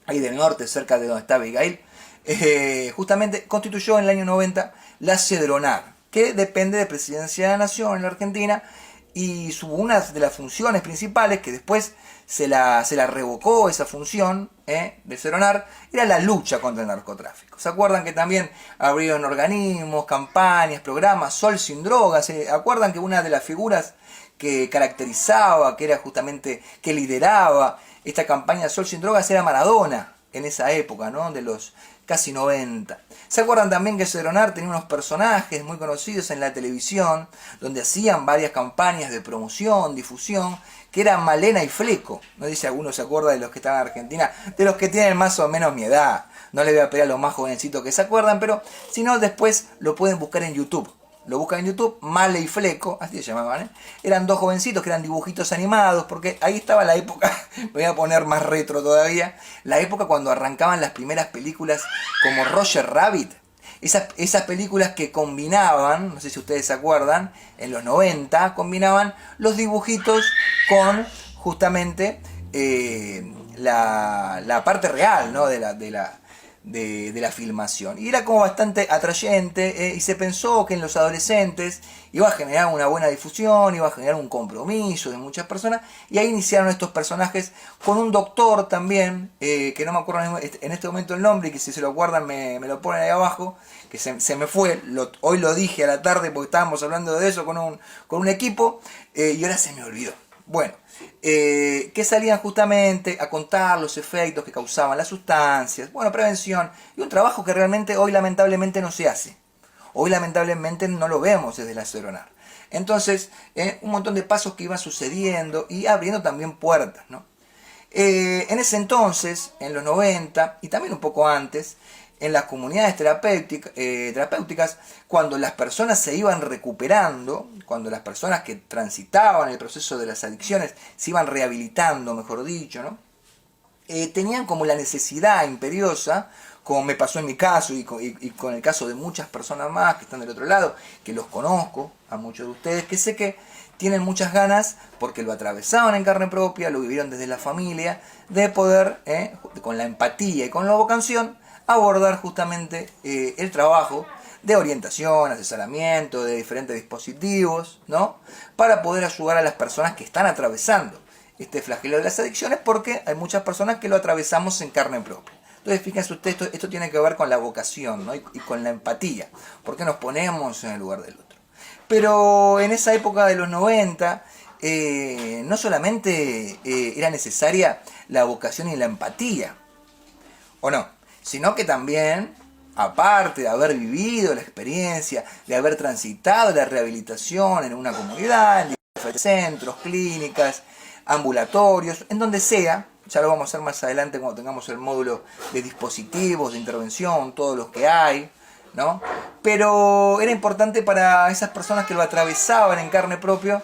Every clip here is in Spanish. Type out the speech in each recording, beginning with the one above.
ahí del norte, cerca de donde está Abigail, justamente constituyó en el año 90 la Cedronar, que depende de Presidencia de la Nación en la Argentina, y una de las funciones principales, que después se la revocó esa función de Cedronar, era la lucha contra el narcotráfico. ¿Se acuerdan que también abrieron organismos, campañas, programas, Sol sin drogas? ¿Se acuerdan que una de las figuras que caracterizaba, que era justamente, que lideraba esta campaña Sol sin drogas era Maradona en esa época, ¿no? De los casi 90. ¿Se acuerdan también que Cedronar tenía unos personajes muy conocidos en la televisión, donde hacían varias campañas de promoción, difusión, que eran Malena y Fleco? No sé si alguno se acuerda de los que están en Argentina, de los que tienen más o menos mi edad. No le voy a pedir a los más jovencitos que se acuerdan, pero si no, después lo pueden buscar en YouTube. Lo buscan en YouTube, Male y Fleco, así se llamaban, ¿eh? Eran dos jovencitos que eran dibujitos animados, porque ahí estaba la época, me voy a poner más retro todavía, la época cuando arrancaban las primeras películas como Roger Rabbit. Esas películas que combinaban, no sé si ustedes se acuerdan, en los 90, combinaban los dibujitos con justamente la parte real, ¿no? de la filmación. Y era como bastante atrayente, y se pensó que en los adolescentes iba a generar una buena difusión, iba a generar un compromiso de muchas personas, y ahí iniciaron estos personajes con un doctor también, que no me acuerdo en este momento el nombre, y que si se lo acuerdan me lo ponen ahí abajo, que se me fue, hoy lo dije a la tarde porque estábamos hablando de eso con un equipo, y ahora se me olvidó. Bueno, que salían justamente a contar los efectos que causaban las sustancias, bueno, prevención, y un trabajo que realmente hoy lamentablemente no se hace. Hoy lamentablemente no lo vemos desde la Cedronar. Entonces, un montón de pasos que iban sucediendo y abriendo también puertas, ¿no? En ese entonces, en los 90 y también un poco antes, en las comunidades terapéuticas, cuando las personas se iban recuperando, cuando las personas que transitaban el proceso de las adicciones se iban rehabilitando, mejor dicho, ¿no? Tenían como la necesidad imperiosa, como me pasó en mi caso y con el caso de muchas personas más que están del otro lado, que los conozco, a muchos de ustedes, que sé que tienen muchas ganas, porque lo atravesaron en carne propia, lo vivieron desde la familia, de poder, con la empatía y con la vocación, abordar justamente el trabajo de orientación, asesoramiento, de diferentes dispositivos, ¿no? Para poder ayudar a las personas que están atravesando este flagelo de las adicciones, porque hay muchas personas que lo atravesamos en carne propia. Entonces, fíjense ustedes, esto tiene que ver con la vocación, ¿no? y con la empatía, porque nos ponemos en el lugar del otro. Pero en esa época de los 90, no solamente era necesaria la vocación y la empatía, ¿o no? Sino que también, aparte de haber vivido la experiencia, de haber transitado la rehabilitación en una comunidad, en diferentes centros, clínicas, ambulatorios, en donde sea, ya lo vamos a hacer más adelante cuando tengamos el módulo de dispositivos, de intervención, todos los que hay, ¿no? Pero era importante para esas personas que lo atravesaban en carne propia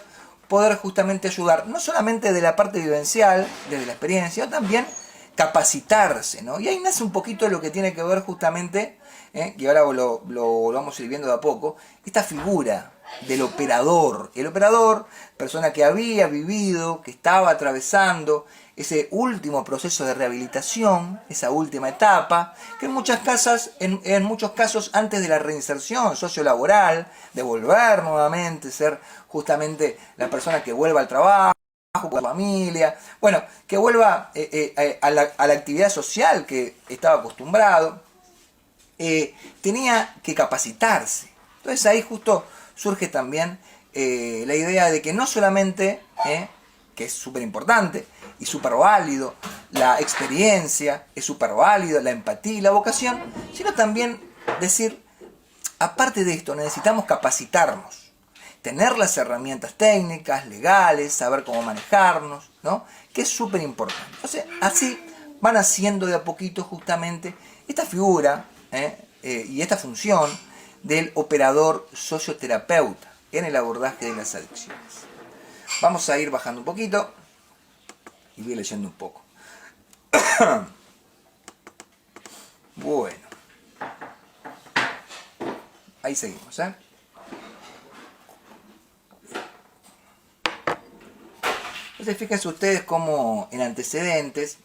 poder justamente ayudar, no solamente de la parte vivencial, desde la experiencia, sino también capacitarse, ¿no? Y ahí nace un poquito lo que tiene que ver justamente, que ahora lo vamos a ir viendo de a poco, esta figura del operador. El operador, persona que había vivido, que estaba atravesando ese último proceso de rehabilitación, esa última etapa, que en muchos casos antes de la reinserción sociolaboral, de volver nuevamente, ser justamente la persona que vuelva al trabajo, con la familia, bueno, que vuelva a la actividad social que estaba acostumbrado, tenía que capacitarse. Entonces ahí justo surge también la idea de que no solamente, que es súper importante y súper válido, la experiencia es súper válida, la empatía y la vocación, sino también decir, aparte de esto, necesitamos capacitarnos, tener las herramientas técnicas, legales, saber cómo manejarnos, ¿no? Que es súper importante. Entonces, así van haciendo de a poquito justamente esta figura y esta función del operador socioterapeuta en el abordaje de las adicciones. Vamos a ir bajando un poquito y voy leyendo un poco. Bueno, ahí seguimos, ¿eh? Entonces fíjense ustedes cómo en antecedentes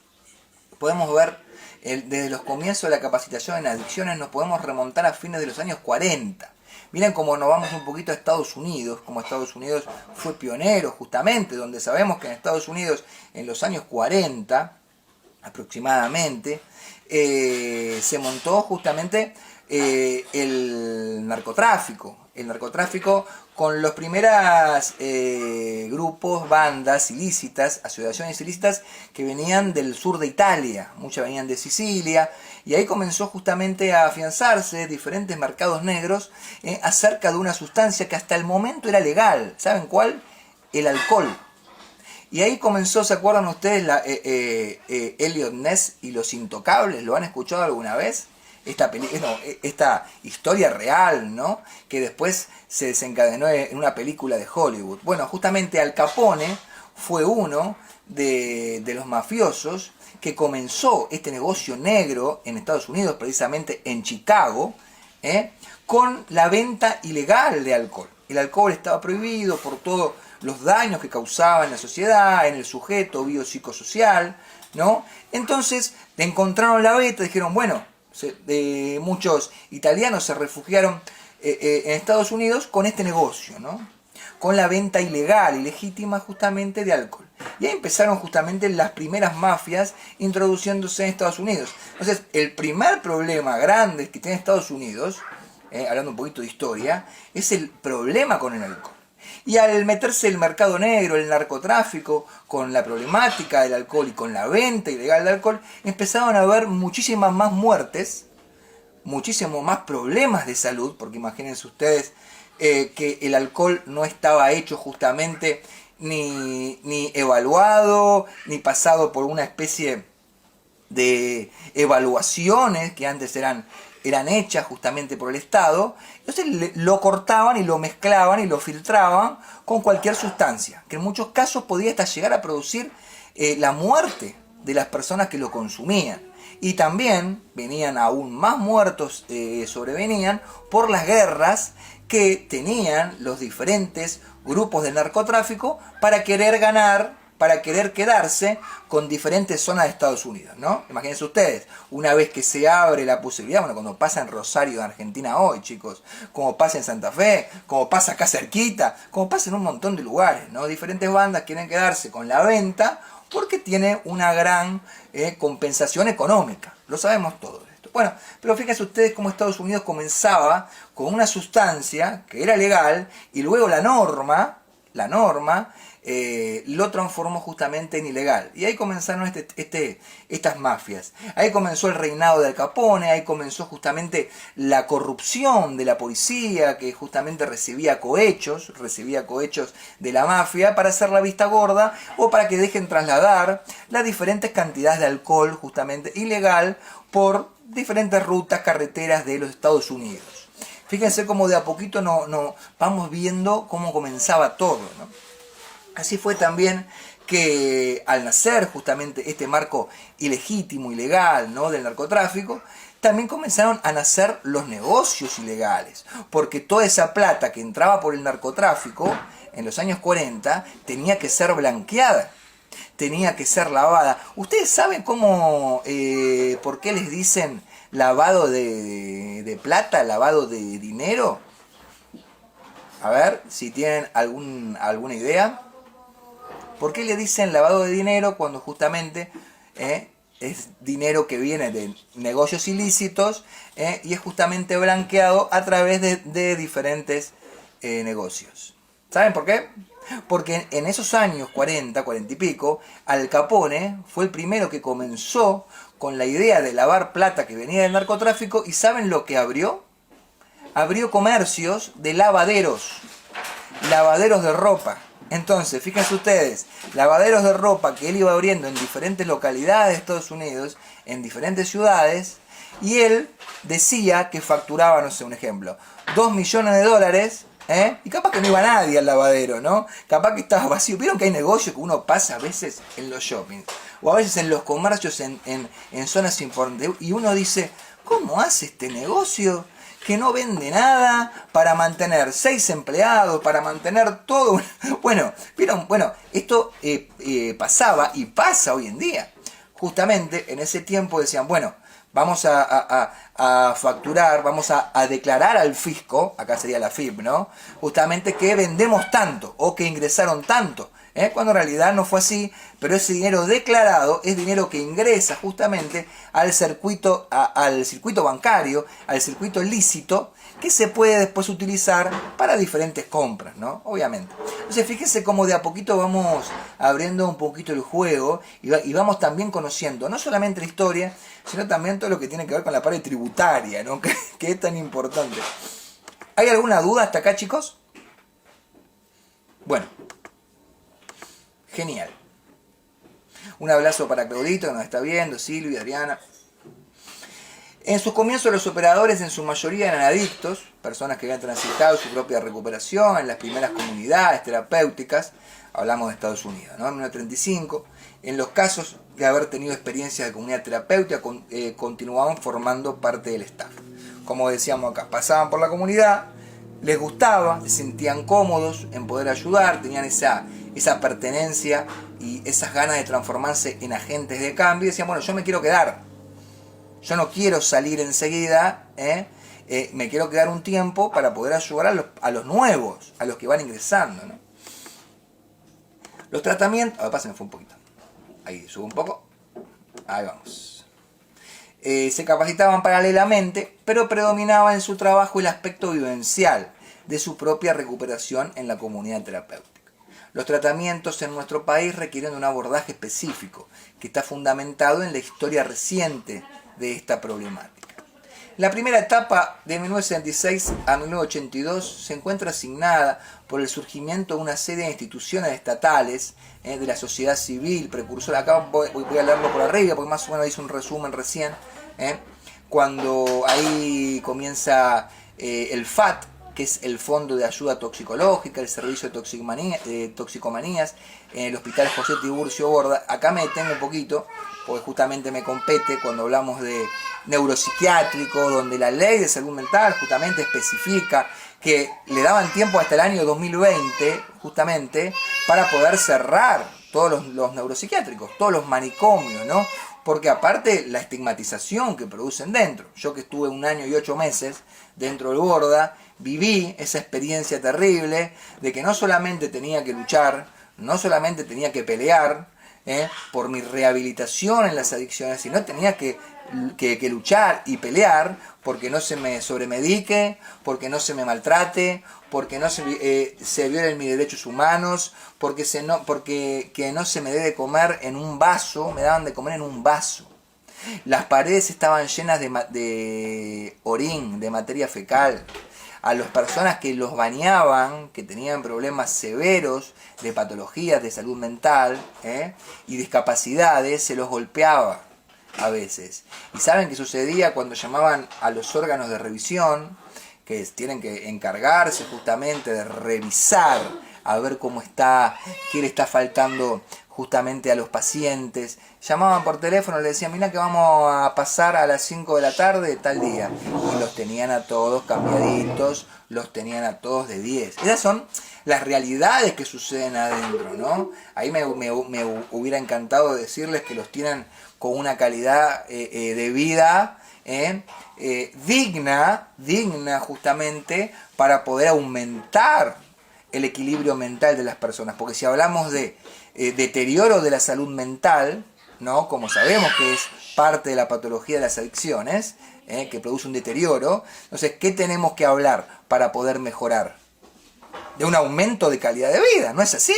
podemos ver Desde los comienzos de la capacitación en adicciones nos podemos remontar a fines de los años 40. Miren cómo nos vamos un poquito a Estados Unidos, como Estados Unidos fue pionero justamente, donde sabemos que en Estados Unidos en los años 40 aproximadamente se montó justamente el narcotráfico. El narcotráfico con los primeros grupos, bandas ilícitas, asociaciones ilícitas que venían del sur de Italia, muchas venían de Sicilia, y ahí comenzó justamente a afianzarse diferentes mercados negros acerca de una sustancia que hasta el momento era legal. ¿Saben cuál? El alcohol. Y ahí comenzó, ¿se acuerdan ustedes? Elliot Ness y los Intocables, ¿lo han escuchado alguna vez? Esta historia real, ¿no? Que después se desencadenó en una película de Hollywood. Bueno, justamente Al Capone fue uno de los mafiosos que comenzó este negocio negro en Estados Unidos, precisamente en Chicago, con la venta ilegal de alcohol. El alcohol estaba prohibido por todos los daños que causaba en la sociedad, en el sujeto biopsicosocial, ¿no? Entonces encontraron la beta y dijeron, bueno, muchos italianos se refugiaron en Estados Unidos con este negocio, ¿no? Con la venta ilegal, ilegítima justamente de alcohol. Y ahí empezaron justamente las primeras mafias introduciéndose en Estados Unidos. Entonces, el primer problema grande que tiene Estados Unidos, hablando un poquito de historia, es el problema con el alcohol. Y al meterse el mercado negro, el narcotráfico, con la problemática del alcohol y con la venta ilegal de alcohol, empezaron a haber muchísimas más muertes, muchísimos más problemas de salud, porque imagínense ustedes que el alcohol no estaba hecho justamente ni evaluado, ni pasado por una especie de evaluaciones que antes eran hechas justamente por el Estado. Entonces lo cortaban y lo mezclaban y lo filtraban con cualquier sustancia, que en muchos casos podía hasta llegar a producir la muerte de las personas que lo consumían. Y también venían aún más muertos, sobrevenían por las guerras que tenían los diferentes grupos de narcotráfico para querer ganar, para querer quedarse con diferentes zonas de Estados Unidos, ¿no? Imagínense ustedes, una vez que se abre la posibilidad, bueno, cuando pasa en Rosario de Argentina hoy, chicos, como pasa en Santa Fe, como pasa acá cerquita, como pasa en un montón de lugares, ¿no? Diferentes bandas quieren quedarse con la venta porque tiene una gran compensación económica, lo sabemos todos esto. Bueno, pero fíjense ustedes cómo Estados Unidos comenzaba con una sustancia que era legal y luego la norma lo transformó justamente en ilegal. Y ahí comenzaron estas mafias. Ahí comenzó el reinado de Al Capone, ahí comenzó justamente la corrupción de la policía, que justamente recibía cohechos de la mafia para hacer la vista gorda o para que dejen trasladar las diferentes cantidades de alcohol justamente ilegal por diferentes rutas, carreteras de los Estados Unidos. Fíjense cómo de a poquito no vamos viendo cómo comenzaba todo, ¿no? Así fue también que al nacer justamente este marco ilegítimo, ilegal, ¿no?, del narcotráfico, también comenzaron a nacer los negocios ilegales, porque toda esa plata que entraba por el narcotráfico en los años 40 tenía que ser blanqueada, tenía que ser lavada. ¿Ustedes saben cómo, por qué les dicen lavado de plata, lavado de dinero? A ver si tienen alguna idea. ¿Por qué le dicen lavado de dinero cuando justamente es dinero que viene de negocios ilícitos y es justamente blanqueado a través de diferentes negocios? ¿Saben por qué? Porque en esos años 40 y pico, Al Capone fue el primero que comenzó con la idea de lavar plata que venía del narcotráfico. ¿Y saben lo que abrió? Abrió comercios de lavaderos de ropa. Entonces, fíjense ustedes, lavaderos de ropa que él iba abriendo en diferentes localidades de Estados Unidos, en diferentes ciudades, y él decía que facturaba, no sé, un ejemplo, $2 millones, y capaz que no iba nadie al lavadero, ¿no? Capaz que estaba vacío. ¿Vieron que hay negocios que uno pasa a veces en los shoppings? O a veces en los comercios en zonas importantes, y uno dice, ¿cómo hace este negocio que no vende nada para mantener 6 empleados, para mantener todo? Bueno, ¿vieron? Bueno, esto pasaba y pasa hoy en día. justamente en ese tiempo decían, bueno, vamos a facturar, vamos a declarar al fisco, acá sería la AFIP, ¿no? Justamente que vendemos tanto o que ingresaron tanto, cuando en realidad no fue así, pero ese dinero declarado es dinero que ingresa justamente al circuito bancario, al circuito lícito, que se puede después utilizar para diferentes compras, ¿no? Obviamente. Entonces fíjese cómo de a poquito vamos abriendo un poquito el juego y vamos también conociendo no solamente la historia, sino también todo lo que tiene que ver con la parte tributaria, ¿no? que es tan importante. ¿Hay alguna duda hasta acá, chicos? Bueno, genial. Un abrazo para Claudito, que nos está viendo, Silvia, Adriana. En sus comienzos los operadores en su mayoría eran adictos, personas que habían transitado su propia recuperación en las primeras comunidades terapéuticas, hablamos de Estados Unidos, ¿no? En 1935, en los casos de haber tenido experiencias de comunidad terapéutica, continuaban formando parte del staff. Como decíamos acá, pasaban por la comunidad, les gustaba, se sentían cómodos en poder ayudar, tenían esa pertenencia y esas ganas de transformarse en agentes de cambio y decían, bueno, yo me quiero quedar. Yo no quiero salir enseguida, me quiero quedar un tiempo para poder ayudar a los nuevos, a los que van ingresando, ¿no? Los tratamientos... me fue un poquito. Ahí, subo un poco. Ahí vamos. Se capacitaban paralelamente, pero predominaba en su trabajo el aspecto vivencial de su propia recuperación en la comunidad terapéutica. Los tratamientos en nuestro país requieren un abordaje específico, que está fundamentado en la historia reciente de esta problemática. La primera etapa de 1966 a 1982 se encuentra asignada por el surgimiento de una serie de instituciones estatales de la sociedad civil precursora. Acá voy a leerlo por arriba porque más o menos hice un resumen recién. Cuando ahí comienza el FAT, que es el Fondo de Ayuda Toxicológica, el Servicio de Toxicomanías, en el Hospital José Tiburcio Borda. Acá me detengo un poquito, porque justamente me compete cuando hablamos de neuropsiquiátrico, donde la ley de salud mental justamente especifica que le daban tiempo hasta el año 2020, justamente, para poder cerrar todos los neuropsiquiátricos, todos los manicomios, ¿no? Porque aparte la estigmatización que producen dentro. Yo que estuve 1 año y 8 meses dentro del Borda, viví esa experiencia terrible de que no solamente tenía que luchar, no solamente tenía que pelear por mi rehabilitación en las adicciones, sino tenía que luchar y pelear porque no se me sobremedique, porque no se me maltrate, porque no se violen mis derechos humanos, porque no se me dé de comer en un vaso, me daban de comer en un vaso. Las paredes estaban llenas de orín, de materia fecal. A las personas que los bañaban, que tenían problemas severos de patologías de salud mental y discapacidades, se los golpeaba a veces. ¿Y saben qué sucedía cuando llamaban a los órganos de revisión, que tienen que encargarse justamente de revisar, a ver cómo está, qué le está faltando justamente a los pacientes? Llamaban por teléfono, le decían, mira que vamos a pasar a las 5 de la tarde tal día. Y los tenían a todos cambiaditos, los tenían a todos de 10. Esas son las realidades que suceden adentro, ¿no? Ahí me hubiera encantado decirles que los tienen con una calidad de vida digna justamente para poder aumentar el equilibrio mental de las personas. Porque si hablamos de deterioro de la salud mental, ¿no? Como sabemos que es parte de la patología de las adicciones, que produce un deterioro, entonces, ¿qué tenemos que hablar para poder mejorar? De un aumento de calidad de vida, ¿no es así?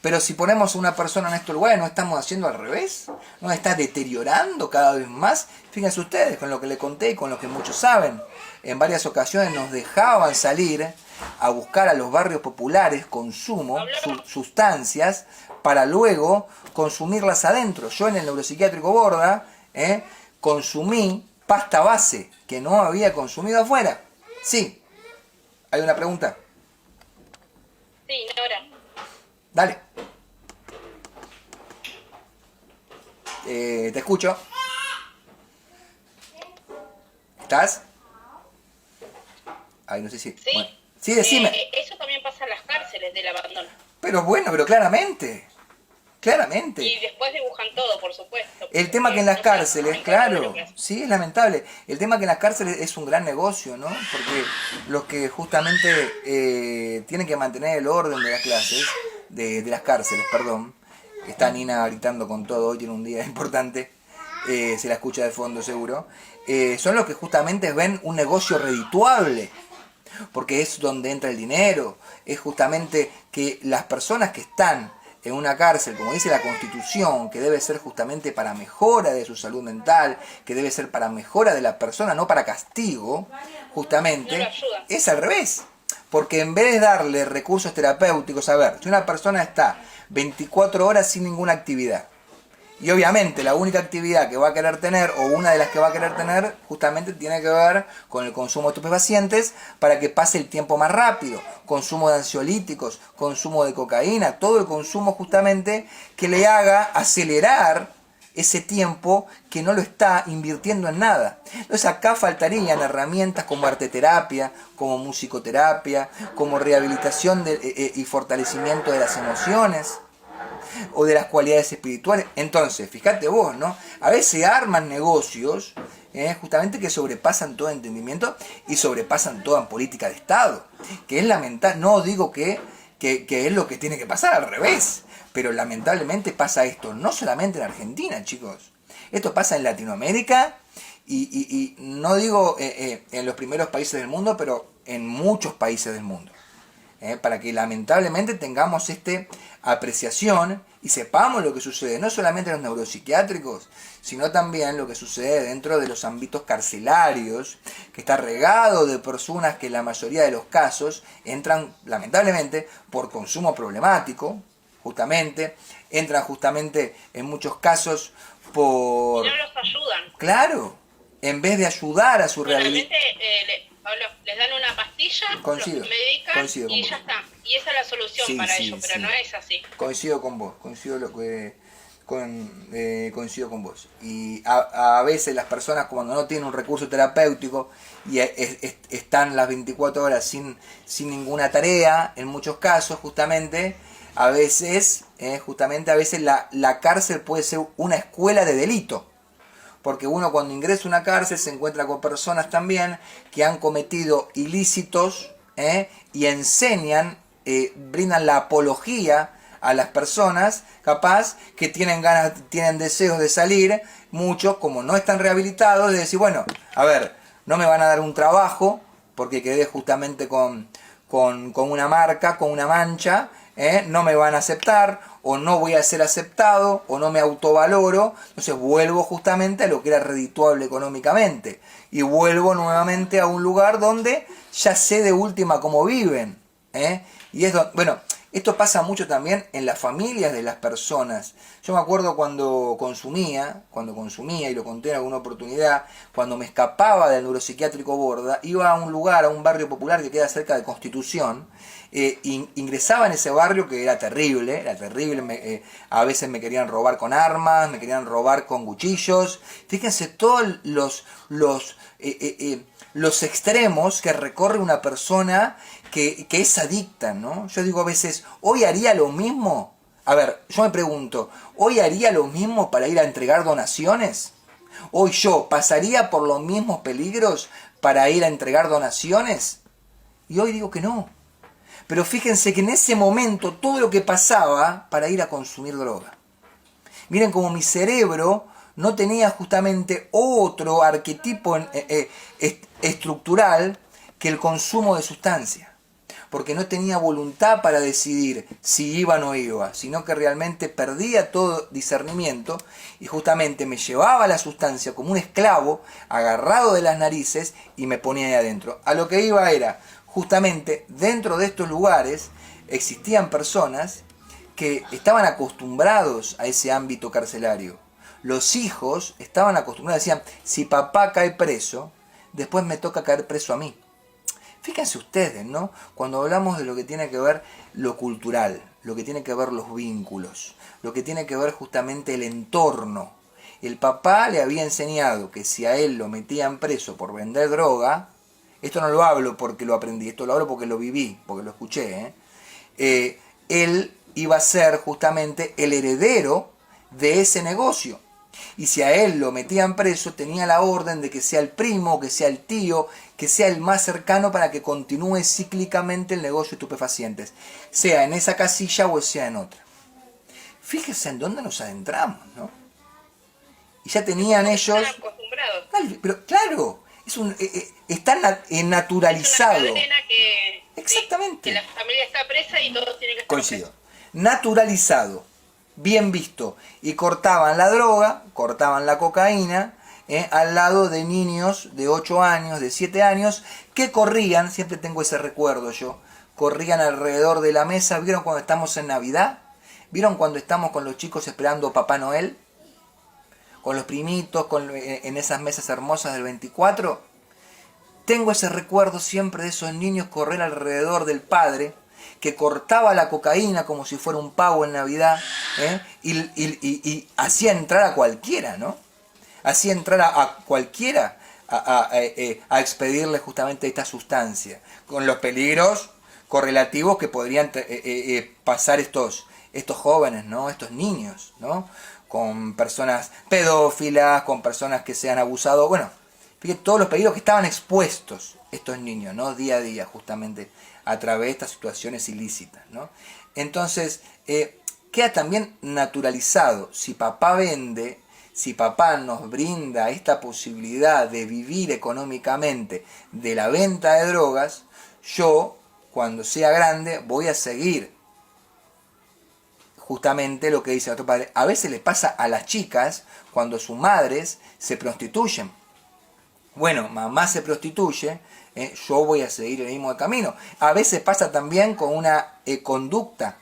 Pero si ponemos a una persona en estos lugares, ¿no estamos haciendo al revés? ¿No está deteriorando cada vez más? Fíjense ustedes, con lo que le conté y con lo que muchos saben, en varias ocasiones nos dejaban salir a buscar a los barrios populares consumo, sustancias, para luego consumirlas adentro. Yo en el neuropsiquiátrico Borda consumí pasta base que no había consumido afuera. Sí. ¿Hay una pregunta? Sí, Nora. Dale. Te escucho. ¿Estás? Ay, no sé si... Sí, bueno. Sí, decime. Eso también pasa en las cárceles del abandono. Pero bueno, pero claramente. Claramente. Y después dibujan todo, por supuesto. El tema que en las No sé, cárceles, lamentable claro, lo que hacen. sí, es lamentable. El tema que en las cárceles es un gran negocio, ¿no? Porque los que justamente tienen que mantener el orden de las clases, de las cárceles, perdón. Está Nina gritando con todo, hoy tiene un día importante, se la escucha de fondo seguro. Son los que justamente ven un negocio redituable, porque es donde entra el dinero, es justamente que las personas que están en una cárcel, como dice la Constitución, que debe ser justamente para mejora de su salud mental, que debe ser para mejora de la persona, no para castigo, No lo justamente, ayudan. es al revés. Porque en vez de darle recursos terapéuticos, a ver, si una persona está 24 horas sin ninguna actividad, y obviamente la única actividad que va a querer tener, o una de las que va a querer tener, justamente tiene que ver con el consumo de estupefacientes para que pase el tiempo más rápido. Consumo de ansiolíticos, consumo de cocaína, todo el consumo justamente que le haga acelerar ese tiempo que no lo está invirtiendo en nada. Entonces acá faltarían herramientas como arteterapia, como musicoterapia, como rehabilitación y fortalecimiento de las emociones o de las cualidades espirituales. Entonces, fíjate vos, ¿no? A veces arman negocios justamente que sobrepasan todo entendimiento y sobrepasan toda política de Estado, que es lamentable. No digo que es lo que tiene que pasar, al revés, pero lamentablemente pasa esto, no solamente en Argentina, chicos. Esto pasa en Latinoamérica y no digo en los primeros países del mundo, pero en muchos países del mundo. Para que lamentablemente tengamos apreciación y sepamos lo que sucede, no solamente en los neuropsiquiátricos, sino también lo que sucede dentro de los ámbitos carcelarios, que está regado de personas que en la mayoría de los casos entran lamentablemente por consumo problemático, justamente, entran justamente en muchos casos Y por... no los ayudan. Claro, en vez de ayudar a su Solamente rehabilitación. Pablo, les dan una pastilla, Coincido, los medican coincido con y vos. ya está. Y esa es la solución Sí, para sí, ellos, pero sí. no es así. Coincido con vos, coincido con vos. Y a veces las personas cuando no tienen un recurso terapéutico y están las 24 horas sin ninguna tarea, en muchos casos justamente, a veces la cárcel puede ser una escuela de delito. Porque uno cuando ingresa a una cárcel se encuentra con personas también que han cometido ilícitos y enseñan, brindan la apología a las personas capaz que tienen ganas, tienen deseos de salir, muchos como no están rehabilitados, de decir, bueno, a ver, no me van a dar un trabajo porque quedé justamente con una marca, con una mancha, no me van a aceptar, o no voy a ser aceptado, o no me autovaloro, entonces vuelvo justamente a lo que era redituable económicamente, y vuelvo nuevamente a un lugar donde ya sé de última cómo viven, y es bueno, esto pasa mucho también en las familias de las personas. Yo me acuerdo cuando consumía, y lo conté en alguna oportunidad, cuando me escapaba del neuropsiquiátrico Borda, iba a un lugar, a un barrio popular que queda cerca de Constitución, ingresaba en ese barrio que era terrible, a veces me querían robar con armas, me querían robar con cuchillos. Fíjense todos los extremos que recorre una persona que es adicta, ¿no? Yo digo a veces, ¿hoy haría lo mismo? A ver, yo me pregunto, ¿hoy haría lo mismo para ir a entregar donaciones? ¿Hoy yo pasaría por los mismos peligros para ir a entregar donaciones? Y hoy digo que no. Pero fíjense que en ese momento todo lo que pasaba para ir a consumir droga. Miren cómo mi cerebro no tenía justamente otro arquetipo estructural que el consumo de sustancia. Porque no tenía voluntad para decidir si iba o no iba, sino que realmente perdía todo discernimiento y justamente me llevaba la sustancia como un esclavo agarrado de las narices y me ponía ahí adentro. A lo que iba era, justamente dentro de estos lugares existían personas que estaban acostumbrados a ese ámbito carcelario. Los hijos estaban acostumbrados, decían, si papá cae preso, después me toca caer preso a mí. Fíjense ustedes, ¿no? Cuando hablamos de lo que tiene que ver lo cultural, lo que tiene que ver los vínculos, lo que tiene que ver justamente el entorno. El papá le había enseñado que si a él lo metían preso por vender droga, esto no lo hablo porque lo aprendí, esto lo hablo porque lo viví, porque lo escuché, él iba a ser justamente el heredero de ese negocio. Y si a él lo metían preso, tenía la orden de que sea el primo, que sea el tío, que sea el más cercano para que continúe cíclicamente el negocio de estupefacientes, sea en esa casilla o sea en otra. Fíjense en dónde nos adentramos, ¿no? Y ya tenían ellos... Están acostumbrados. Pero claro, está naturalizado. Es una cadena que, Exactamente. que la familia está presa y todos tienen que estar Coincido. presos. Naturalizado, bien visto. Y cortaban la droga, cortaban la cocaína, al lado de niños de 8 años, de 7 años, que corrían, siempre tengo ese recuerdo yo, corrían alrededor de la mesa. ¿Vieron cuando estamos en Navidad? ¿Vieron cuando estamos con los chicos esperando a Papá Noel? Con los primitos, en esas mesas hermosas del 24. Tengo ese recuerdo siempre de esos niños correr alrededor del padre, que cortaba la cocaína como si fuera un pavo en Navidad, y hacía entrar a cualquiera, ¿no? Hacía entrar a cualquiera a expedirle justamente esta sustancia, con los peligros correlativos que podrían pasar estos jóvenes, ¿no? Estos niños, ¿no? Con personas pedófilas, con personas que se han abusado, bueno, fíjate todos los peligros que estaban expuestos estos niños, ¿no? Día a día, justamente, a través de estas situaciones ilícitas, ¿no? Entonces, queda también naturalizado, si papá vende, si papá nos brinda esta posibilidad de vivir económicamente de la venta de drogas, yo, cuando sea grande, voy a seguir justamente lo que dice otro padre. A veces le pasa a las chicas cuando sus madres se prostituyen. Bueno, mamá se prostituye, yo voy a seguir el mismo camino. A veces pasa también con una conducta,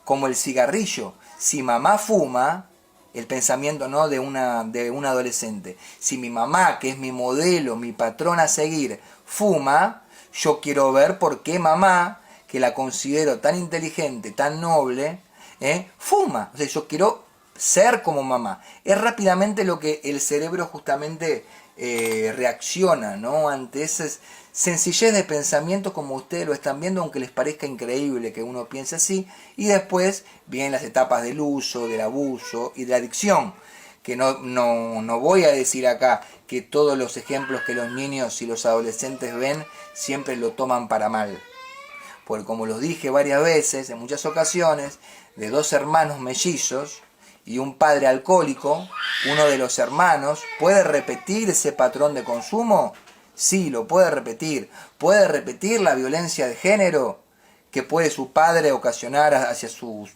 como el cigarrillo. Si mamá fuma, el pensamiento, ¿no?, de un adolescente. Si mi mamá, que es mi modelo, mi patrona a seguir, fuma, yo quiero ver por qué mamá, que la considero tan inteligente, tan noble, fuma. O sea, yo quiero ser como mamá. Es rápidamente lo que el cerebro justamente reacciona, ¿no?, ante esa sencillez de pensamiento, como ustedes lo están viendo, aunque les parezca increíble que uno piense así. Y después vienen las etapas del uso, del abuso y de la adicción, que no voy a decir acá que todos los ejemplos que los niños y los adolescentes ven siempre lo toman para mal, porque como los dije varias veces, en muchas ocasiones, de 2 hermanos mellizos y un padre alcohólico, uno de los hermanos puede repetir ese patrón de consumo. Sí, lo puede repetir. Puede repetir la violencia de género que puede su padre ocasionar hacia su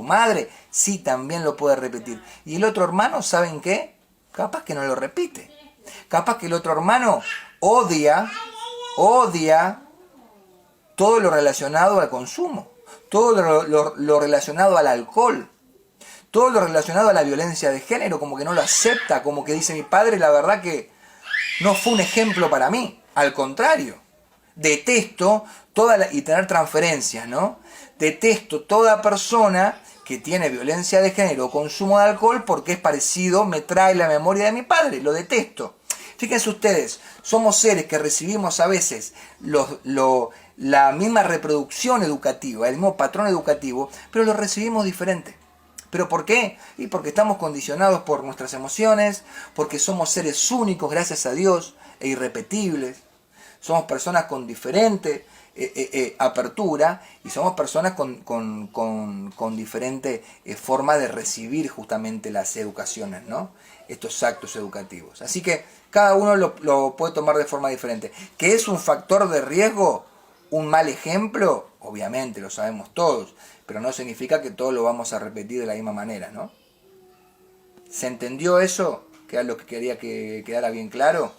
madre. Sí, también lo puede repetir. Y el otro hermano, ¿saben qué? Capaz que no lo repite. Capaz que el otro hermano odia todo lo relacionado al consumo, todo lo relacionado al alcohol, todo lo relacionado a la violencia de género, como que no lo acepta, como que dice: mi padre, la verdad que no fue un ejemplo para mí, al contrario, detesto y tener transferencias, ¿no? Detesto toda persona que tiene violencia de género o consumo de alcohol porque es parecido, me trae la memoria de mi padre, lo detesto. Fíjense ustedes, somos seres que recibimos a veces la misma reproducción educativa, el mismo patrón educativo, pero lo recibimos diferente. ¿Pero por qué? Y porque estamos condicionados por nuestras emociones, porque somos seres únicos, gracias a Dios, e irrepetibles. Somos personas con diferente apertura y somos personas con diferente forma de recibir justamente las educaciones, ¿no? Estos actos educativos. Así que cada uno lo puede tomar de forma diferente. ¿Que es un factor de riesgo? ¿Un mal ejemplo? Obviamente, lo sabemos todos, pero no significa que todos lo vamos a repetir de la misma manera, ¿no? ¿Se entendió eso? ¿Que era lo que quería que quedara bien claro?